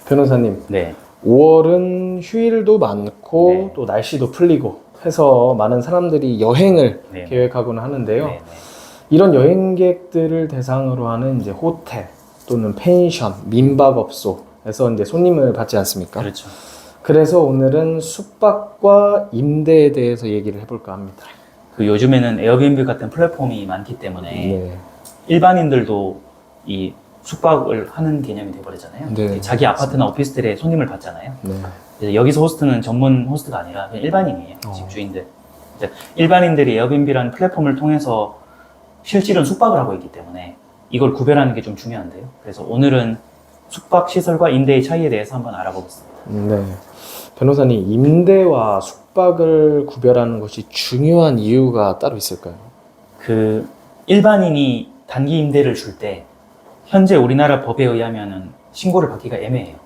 변호사님, 네. 5월은 휴일도 많고 네. 또 날씨도 풀리고 해서 많은 사람들이 여행을 네. 계획하곤 하는데요. 네. 이런 여행객들을 대상으로 하는 이제 호텔 또는 펜션, 민박업소에서 이제 손님을 받지 않습니까? 그렇죠. 그래서 오늘은 숙박과 임대에 대해서 얘기를 해볼까 합니다. 그 요즘에는 에어비앤비 같은 플랫폼이 많기 때문에 네. 일반인들도 이 숙박을 하는 개념이 돼버리잖아요. 네. 자기 아파트나 오피스텔에 손님을 받잖아요. 네. 그래서 여기서 호스트는 전문 호스트가 아니라 그냥 일반인이에요. 집주인들. 이제 일반인들이 에어비앤비라는 플랫폼을 통해서 실질은 숙박을 하고 있기 때문에 이걸 구별하는 게 좀 중요한데요. 그래서 오늘은 숙박 시설과 임대의 차이에 대해서 한번 알아보겠습니다. 네. 변호사님, 임대와 숙박을 구별하는 것이 중요한 이유가 따로 있을까요? 그 일반인이 단기 임대를 줄 때 현재 우리나라 법에 의하면은 신고를 받기가 애매해요.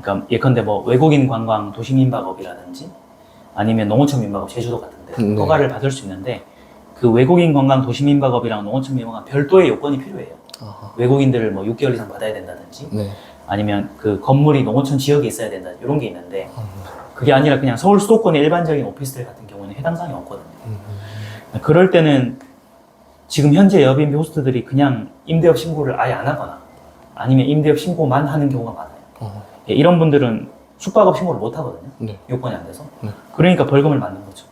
그러니까 예컨대 뭐 외국인 관광 도시민박업이라든지 아니면 농어촌 민박업 제주도 같은데 네. 허가를 받을 수 있는데 그 외국인 관광 도시민박업이랑 농어촌 민박업은 별도의 요건이 필요해요. 아하. 외국인들을 뭐 6개월 이상 받아야 된다든지 네. 아니면 그 건물이 농어촌 지역에 있어야 된다 이런 게 있는데 그게 아니라 그냥 서울 수도권의 일반적인 오피스텔 같은 경우는 해당 사항이 없거든요. 그럴 때는 지금 현재 에어비앤비 호스트들이 그냥 임대업 신고를 아예 안 하거나 아니면 임대업 신고만 하는 경우가 많아요. 예, 이런 분들은 숙박업 신고를 못 하거든요. 네. 요건이 안 돼서. 네. 그러니까 벌금을 맞는 거죠.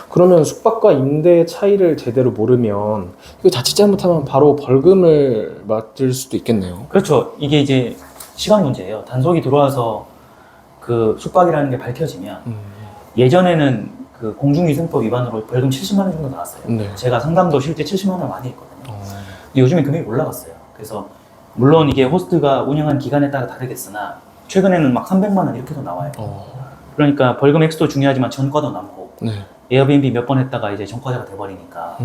그러면 숙박과 임대의 차이를 제대로 모르면 이거 자칫 잘못하면 바로 벌금을 맞을 수도 있겠네요. 그렇죠. 이게 이제 시간 문제예요. 단속이 들어와서 그 숙박이라는 게 밝혀지면 예전에는 그 공중위생법 위반으로 벌금 70만 원 정도 나왔어요. 네. 제가 상담도 실제 70만 원 많이 했거든요. 근데 요즘에 금액이 올라갔어요. 그래서 물론 이게 호스트가 운영한 기간에 따라 다르겠으나 최근에는 막 300만 원 이렇게도 나와요. 그러니까 벌금 액수도 중요하지만 전과도 남고 네. 에어비앤비 몇 번 했다가 이제 전과자가 돼버리니까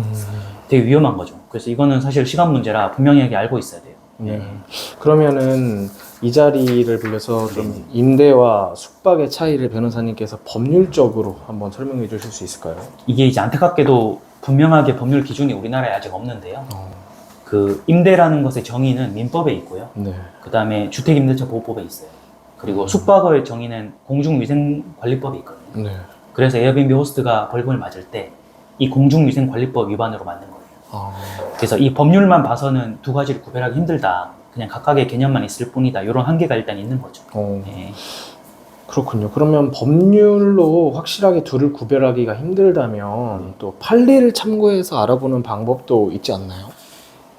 되게 위험한 거죠. 그래서 이거는 사실 시간 문제라 분명히 알고 있어야 돼요. 네. 그러면은 이 자리를 빌려서 좀 임대와 숙박의 차이를 변호사님께서 법률적으로 한번 설명해 주실 수 있을까요? 이게 이제 안타깝게도 분명하게 법률 기준이 우리나라에 아직 없는데요. 그 임대라는 것의 정의는 민법에 있고요. 네. 그 다음에 주택임대차 보호법에 있어요. 그리고 숙박의 정의는 공중위생관리법에 있거든요. 네. 그래서 에어비앤비 호스트가 벌금을 맞을 때 이 공중위생관리법 위반으로 맞는 거예요. 그래서 이 법률만 봐서는 두 가지를 구별하기 힘들다. 그냥 각각의 개념만 있을 뿐이다. 이런 한계가 일단 있는 거죠. 네. 그렇군요. 그러면 법률로 확실하게 둘을 구별하기가 힘들다면 또 판례를 참고해서 알아보는 방법도 있지 않나요?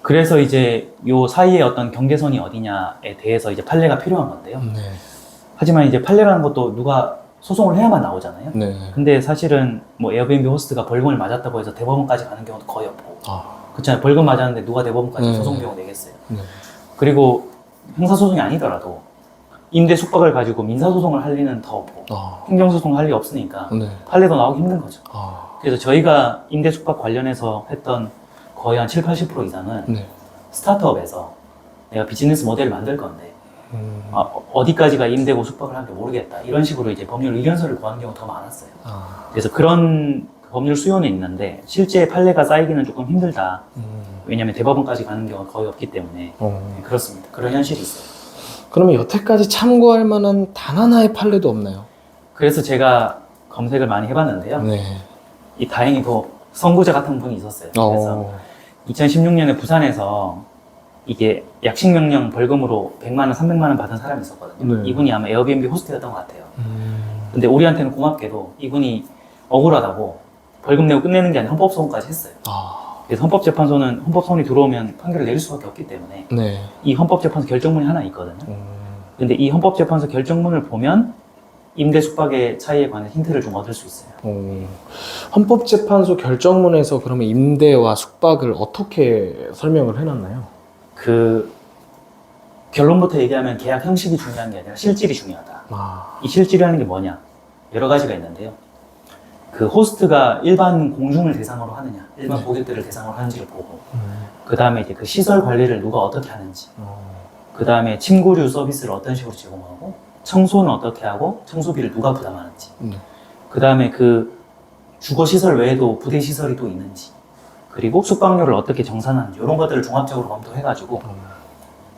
그래서 이제 요 사이에 어떤 경계선이 어디냐에 대해서 이제 판례가 필요한 건데요. 네. 하지만 이제 판례라는 것도 누가 소송을 해야만 나오잖아요. 네. 근데 사실은 뭐 에어비앤비 호스트가 벌금을 맞았다고 해서 대법원까지 가는 경우도 거의 없고. 그렇잖아요. 벌금 맞았는데 누가 대법원까지 소송 비용 내겠어요. 네. 그리고 형사소송이 아니더라도 임대 숙박을 가지고 민사소송을 할 리는 더 없고 행정소송을 할 리 없으니까 네. 판례도 나오기 힘든 거죠. 그래서 저희가 임대 숙박 관련해서 했던 거의 한 70~80% 이상은 네. 스타트업에서 내가 비즈니스 모델을 만들 건데 어디까지가 임대고 숙박을 하는 게 모르겠다 이런 식으로 이제 법률 의견서를 구하는 경우가 더 많았어요. 그래서 그런 법률 수요는 있는데 실제 판례가 쌓이기는 조금 힘들다. 왜냐하면 대법원까지 가는 경우가 거의 없기 때문에 네, 그렇습니다. 그런 현실이 있어요. 그러면 여태까지 참고할 만한 단 하나의 판례도 없나요? 그래서 제가 검색을 많이 해봤는데요. 네. 이 다행히도 선구자 같은 분이 있었어요. 그래서 2016년에 부산에서 이게 약식명령 벌금으로 100만 원, 300만 원 받은 사람이 있었거든요. 네. 이분이 아마 에어비앤비 호스트였던 것 같아요. 근데 우리한테는 고맙게도 이분이 억울하다고 벌금 내고 끝내는 게 아니라 헌법소송까지 했어요. 그래서 헌법재판소는 헌법소송이 들어오면 판결을 내릴 수밖에 없기 때문에 네. 이 헌법재판소 결정문이 하나 있거든요. 근데 이 헌법재판소 결정문을 보면 임대 숙박의 차이에 관한 힌트를 좀 얻을 수 있어요. 헌법재판소 결정문에서 그러면 임대와 숙박을 어떻게 설명을 해놨나요? 그 결론부터 얘기하면 계약 형식이 중요한 게 아니라 실질이 중요하다. 이 실질이라는 게 뭐냐? 여러 가지가 있는데요. 그 호스트가 일반 공중을 대상으로 하느냐, 일반 고객들을 대상으로 하는지를 보고, 그 다음에 이제 그 시설 관리를 누가 어떻게 하는지, 그 다음에 침구류 서비스를 어떤 식으로 제공하고, 청소는 어떻게 하고, 청소비를 누가 부담하는지, 그 다음에 그 주거 시설 외에도 부대 시설이 또 있는지, 그리고 숙박료를 어떻게 정산하는지 이런 것들을 종합적으로 검토해가지고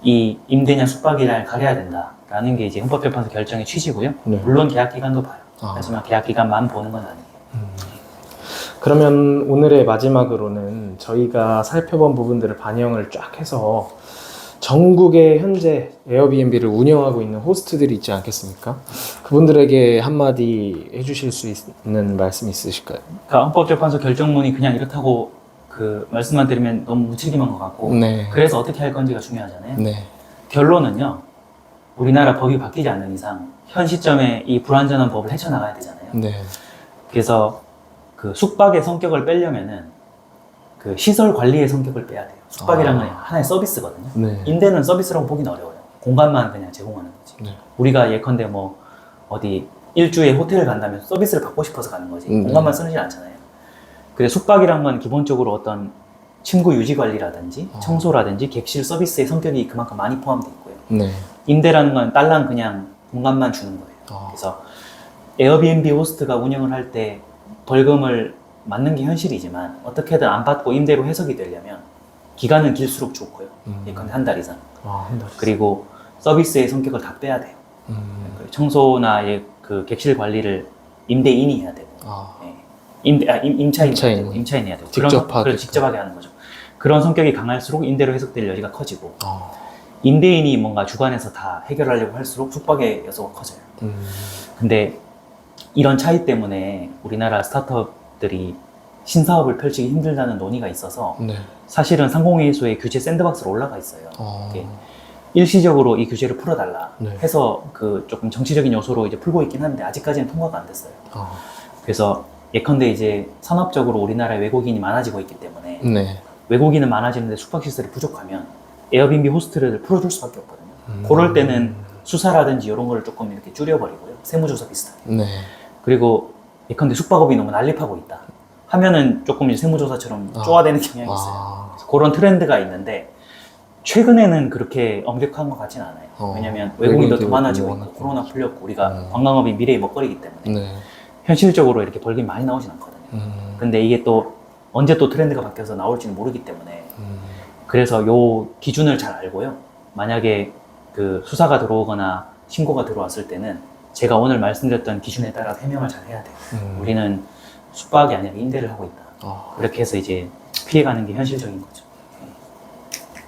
이 임대냐 숙박이냐를 가려야 된다라는 게 이제 헌법재판소 결정의 취지고요. 네. 물론 계약 기간도 봐요. 아. 하지만 계약 기간만 보는 건 아니에요. 그러면 오늘의 마지막으로는 저희가 살펴본 부분들을 반영을 쫙 해서 전국에 현재 에어비앤비를 운영하고 있는 호스트들이 있지 않겠습니까? 그분들에게 한마디 해주실 수 있는 말씀 있으실까요? 그러니까 헌법재판소 결정문이 그냥 이렇다고 그 말씀만 드리면 너무 무책임한 것 같고 네. 그래서 어떻게 할 건지가 중요하잖아요. 네. 결론은요. 우리나라 법이 바뀌지 않는 이상 현 시점에 이 불완전한 법을 헤쳐나가야 되잖아요. 네. 그래서 그 숙박의 성격을 빼려면은 그 시설 관리의 성격을 빼야 돼요. 숙박이란 건 하나의 서비스거든요. 네. 임대는 서비스라고 보기는 어려워요. 공간만 그냥 제공하는 거지. 네. 우리가 예컨대 뭐 어디 일주에 호텔을 간다면 서비스를 받고 싶어서 가는 거지. 네. 공간만 쓰지 않잖아요. 근데 숙박이란 건 기본적으로 어떤 침구 유지 관리라든지 청소라든지 객실 서비스의 성격이 그만큼 많이 포함되어 있고요. 네. 임대라는 건 딸랑 그냥 공간만 주는 거예요. 그래서 에어비앤비 호스트가 운영을 할 때 벌금을 맞는 게 현실이지만 어떻게든 안 받고 임대로 해석이 되려면 기간은 길수록 좋고요. 예컨대 한 달 이상. 한 달. 그리고 서비스의 성격을 다 빼야 돼요. 그리고 청소나 그 객실 관리를 임대인이 해야 되고, 임차인이 해야 되고, 직접 하게 하는 거죠. 그런 성격이 강할수록 임대로 해석될 여지가 커지고, 임대인이 뭔가 주관해서 다 해결하려고 할수록 숙박의 요소가 커져요. 근데 이런 차이 때문에 우리나라 스타트업들이 신사업을 펼치기 힘들다는 논의가 있어서 네. 사실은 상공회의소에 규제 샌드박스로 올라가 있어요. 이렇게 일시적으로 이 규제를 풀어달라 네. 해서 그 조금 정치적인 요소로 이제 풀고 있긴 한데 아직까지는 통과가 안 됐어요. 그래서 예컨대 이제 산업적으로 우리나라에 외국인이 많아지고 있기 때문에 네. 외국인은 많아지는데 숙박시설이 부족하면 에어비앤비 호스트를 풀어줄 수밖에 없거든요. 그럴 때는 수사라든지 이런 걸 조금 이렇게 줄여버리고요. 세무조사 비슷하게. 네. 그리고 예컨대 숙박업이 너무 난립하고 있다 하면은 조금 이제 세무조사처럼 쪼아대는 경향이 있어요. 그래서 그런 트렌드가 있는데 최근에는 그렇게 엄격한 것 같지는 않아요. 왜냐면 외국인도 더 많아지고 있고 코로나 풀렸고 우리가 관광업이 미래의 먹거리이기 때문에 네. 현실적으로 이렇게 벌금이 많이 나오진 않거든요. 근데 이게 또 언제 또 트렌드가 바뀌어서 나올지는 모르기 때문에 그래서 요 기준을 잘 알고요. 만약에 그 수사가 들어오거나 신고가 들어왔을 때는 제가 오늘 말씀드렸던 기준에 따라 해명을 잘 해야 돼요. 우리는 숙박이 아니라 임대를 하고 있다. 그렇게 해서 이제 피해가는 게 현실적인 거죠.